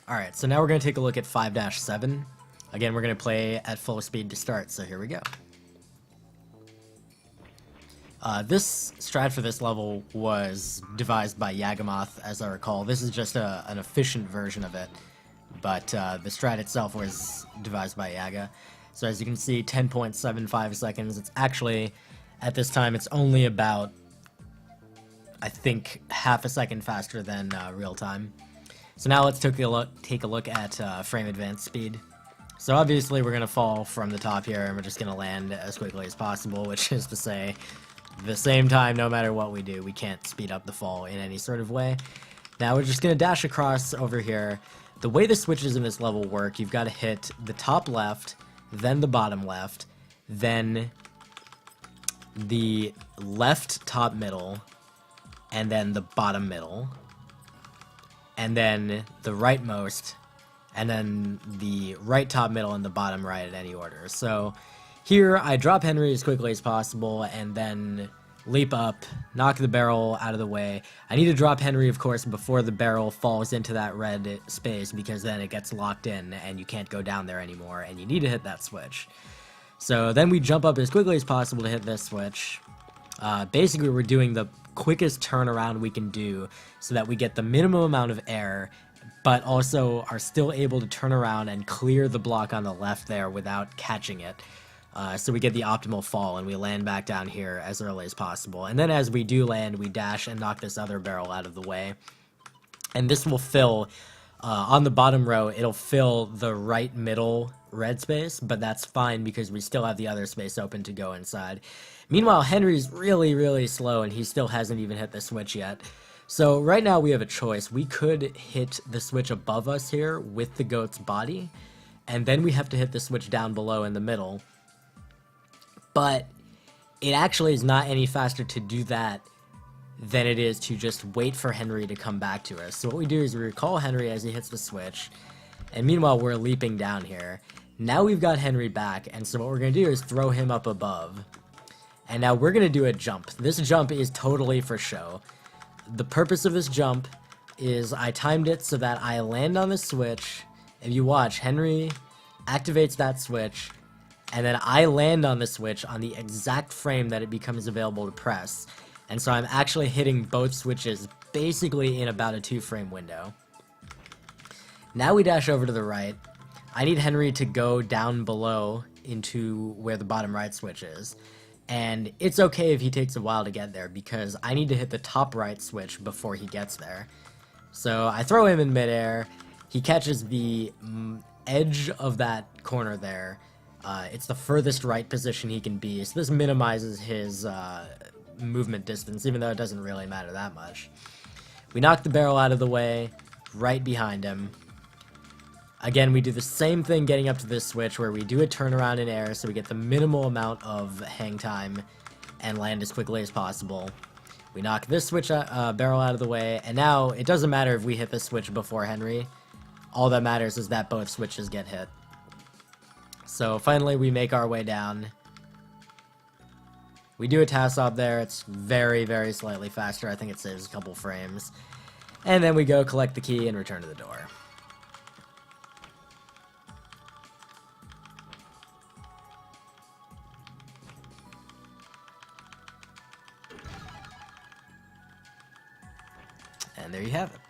Alright, so now we're going to take a look at 5-7. Again, we're going to play at full speed to start, so here we go. This strat for this level was devised by Yagamoth, as I recall. This is just an efficient version of it, but the strat itself was devised by Yaga. So as you can see, 10.75 seconds. It's actually, at this time, it's only about, I think, half a second faster than real time. So now let's take a look at frame advance speed. So obviously we're going to fall from the top here, and we're just going to land as quickly as possible, which is to say, the same time, no matter what we do, we can't speed up the fall in any sort of way. Now we're just going to dash across over here. The way the switches in this level work, you've got to hit the top left, then the bottom left, then the left top middle, and then the bottom middle, and then the rightmost, and then the right top middle and the bottom right in any order. So here I drop Henry as quickly as possible and then leap up, knock the barrel out of the way. I need to drop Henry, of course, before the barrel falls into that red space, because then it gets locked in and you can't go down there anymore, and you need to hit that switch. So then we jump up as quickly as possible to hit this switch. Basically, we're doing the quickest turnaround we can do so that we get the minimum amount of air, but also are still able to turn around and clear the block on the left there without catching it. So we get the optimal fall, and we land back down here as early as possible. And then as we do land, we dash and knock this other barrel out of the way. And this will fill, on the bottom row, it'll fill the right middle red space, but that's fine because we still have the other space open to go inside. Meanwhile, Henry's really, really slow, and he still hasn't even hit the switch yet. So right now we have a choice. We could hit the switch above us here with the goat's body, and then we have to hit the switch down below in the middle. But it actually is not any faster to do that than it is to just wait for Henry to come back to us. So what we do is we recall Henry as he hits the switch, and meanwhile we're leaping down here. Now we've got Henry back, and so what we're going to do is throw him up above. And now we're going to do a jump. This jump is totally for show. The purpose of this jump is I timed it so that I land on the switch. If you watch, Henry activates that switch, and then I land on the switch on the exact frame that it becomes available to press. And so I'm actually hitting both switches basically in about a 2-frame window. Now we dash over to the right. I need Henry to go down below into where the bottom right switch is. And it's okay if he takes a while to get there, because I need to hit the top right switch before he gets there. So I throw him in midair. He catches the edge of that corner there. It's the furthest right position he can be, so this minimizes his movement distance, even though it doesn't really matter that much. We knock the barrel out of the way, right behind him. Again, we do the same thing getting up to this switch, where we do a turnaround in air so we get the minimal amount of hang time and land as quickly as possible. We knock this switch barrel out of the way, and now it doesn't matter if we hit the switch before Henry. All that matters is that both switches get hit. So finally we make our way down. We do a TAS up there. It's very, very slightly faster. I think it saves a couple frames. And then we go collect the key and return to the door. And there you have it.